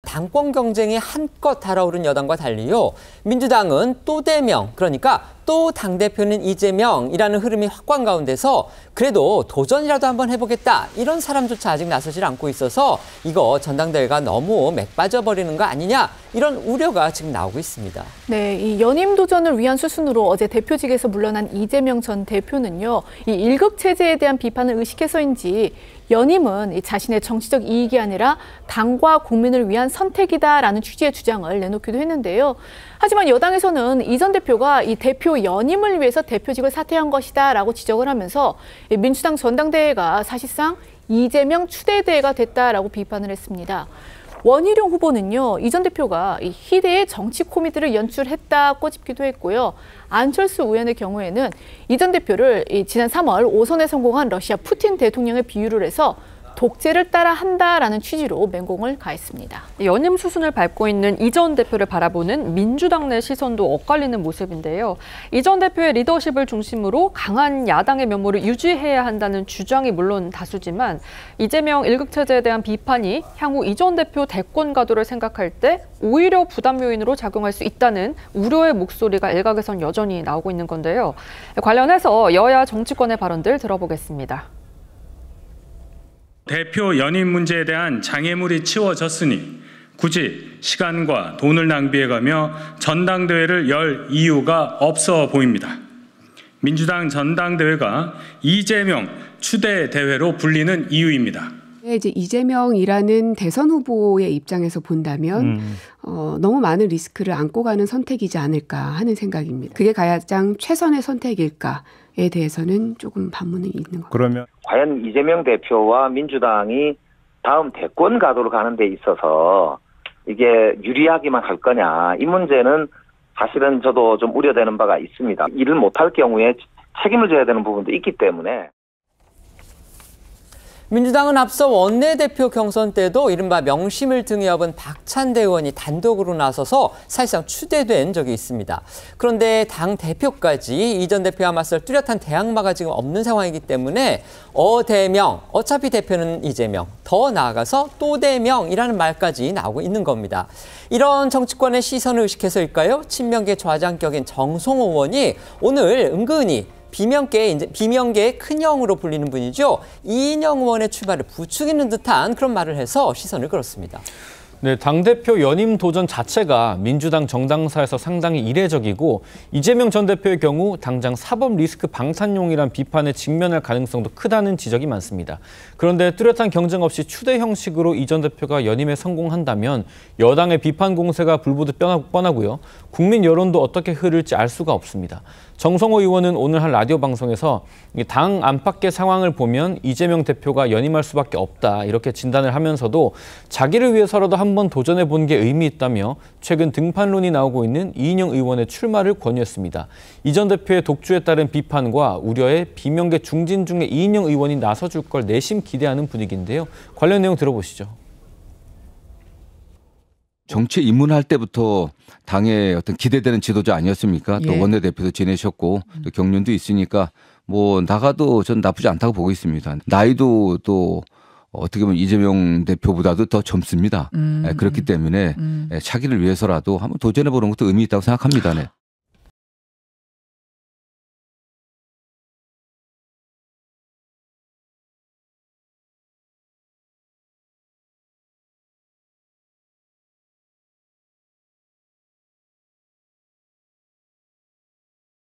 당권 경쟁이 한껏 달아오른 여당과 달리요. 민주당은 또 대명, 그러니까 또 당대표는 이재명이라는 흐름이 확고한 가운데서 그래도 도전이라도 한번 해보겠다, 이런 사람조차 아직 나서질 않고 있어서 이거 전당대회가 너무 맥 빠져버리는 거 아니냐, 이런 우려가 지금 나오고 있습니다. 네, 이 연임 도전을 위한 수순으로 어제 대표직에서 물러난 이재명 전 대표는요, 이 1급 체제에 대한 비판을 의식해서인지 연임은 자신의 정치적 이익이 아니라 당과 국민을 위한 선택이다라는 취지의 주장을 내놓기도 했는데요. 하지만 여당에서는 이 전 대표가 이 대표 연임을 위해서 대표직을 사퇴한 것이다라고 지적을 하면서 민주당 전당대회가 사실상 이재명 추대대회가 됐다라고 비판을 했습니다. 원희룡 후보는요, 이 전 대표가 이 희대의 정치 코미디를 연출했다 꼬집기도 했고요. 안철수 의원의 경우에는 이 전 대표를 지난 3월 5선에 성공한 러시아 푸틴 대통령에 비유를 해서 독재를 따라 한다라는 취지로 맹공을 가했습니다. 연임 수순을 밟고 있는 이 전 대표를 바라보는 민주당 내 시선도 엇갈리는 모습인데요. 이 전 대표의 리더십을 중심으로 강한 야당의 면모를 유지해야 한다는 주장이 물론 다수지만 이재명 1급 체제에 대한 비판이 향후 이 전 대표 대권 가도를 생각할 때 오히려 부담 요인으로 작용할 수 있다는 우려의 목소리가 일각에선 여전히 나오고 있는 건데요. 관련해서 여야 정치권의 발언들 들어보겠습니다. 대표 연임 문제에 대한 장애물이 치워졌으니 굳이 시간과 돈을 낭비해가며 전당대회를 열 이유가 없어 보입니다. 민주당 전당대회가 이재명 추대 대회로 불리는 이유입니다. 이제 이재명이라는 대선 후보의 입장에서 본다면 너무 많은 리스크를 안고 가는 선택이지 않을까 하는 생각입니다. 그게 가장 최선의 선택일까에 대해서는 조금 반문이 있는 것 같아요. 그러면 과연 이재명 대표와 민주당이 다음 대권 가도로 가는 데 있어서 이게 유리하기만 할 거냐, 이 문제는 사실은 저도 좀 우려되는 바가 있습니다. 일을 못할 경우에 책임을 져야 되는 부분도 있기 때문에. 민주당은 앞서 원내대표 경선 때도 이른바 명심을 등에 업은 박찬대 의원이 단독으로 나서서 사실상 추대된 적이 있습니다. 그런데 당 대표까지 이 전 대표와 맞설 뚜렷한 대항마가 지금 없는 상황이기 때문에 어대명, 어차피 대표는 이재명, 더 나아가서 또 대명이라는 말까지 나오고 있는 겁니다. 이런 정치권의 시선을 의식해서일까요? 친명계 좌장격인 정성호 의원이 오늘 은근히 비명계의 큰형으로 불리는 분이죠. 이인영 의원의 출마를 부추기는 듯한 그런 말을 해서 시선을 끌었습니다. 네, 당대표 연임 도전 자체가 민주당 정당사에서 상당히 이례적이고 이재명 전 대표의 경우 당장 사법 리스크 방탄용이란 비판에 직면할 가능성도 크다는 지적이 많습니다. 그런데 뚜렷한 경쟁 없이 추대 형식으로 이 전 대표가 연임에 성공한다면 여당의 비판 공세가 불보듯 뻔하고요. 국민 여론도 어떻게 흐를지 알 수가 없습니다. 정성호 의원은 오늘 한 라디오 방송에서 당 안팎의 상황을 보면 이재명 대표가 연임할 수밖에 없다, 이렇게 진단을 하면서도 자기를 위해서라도 한번 도전해 본 게 의미 있다며 최근 등판론이 나오고 있는 이인영 의원의 출마를 권유했습니다. 이 전 대표의 독주에 따른 비판과 우려에 비명계 중진 중에 이인영 의원이 나서줄 걸 내심 기대하는 분위기인데요. 관련 내용 들어보시죠. 정치에 입문할 때부터 당의 어떤 기대되는 지도자 아니었습니까? 또 원내대표도 지내셨고 또 경륜도 있으니까 뭐 나가도 전 나쁘지 않다고 보고 있습니다. 나이도 또 어떻게 보면 이재명 대표보다도 더 젊습니다. 그렇기 때문에 차기를 위해서라도 한번 도전해보는 것도 의미 있다고 생각합니다. 네.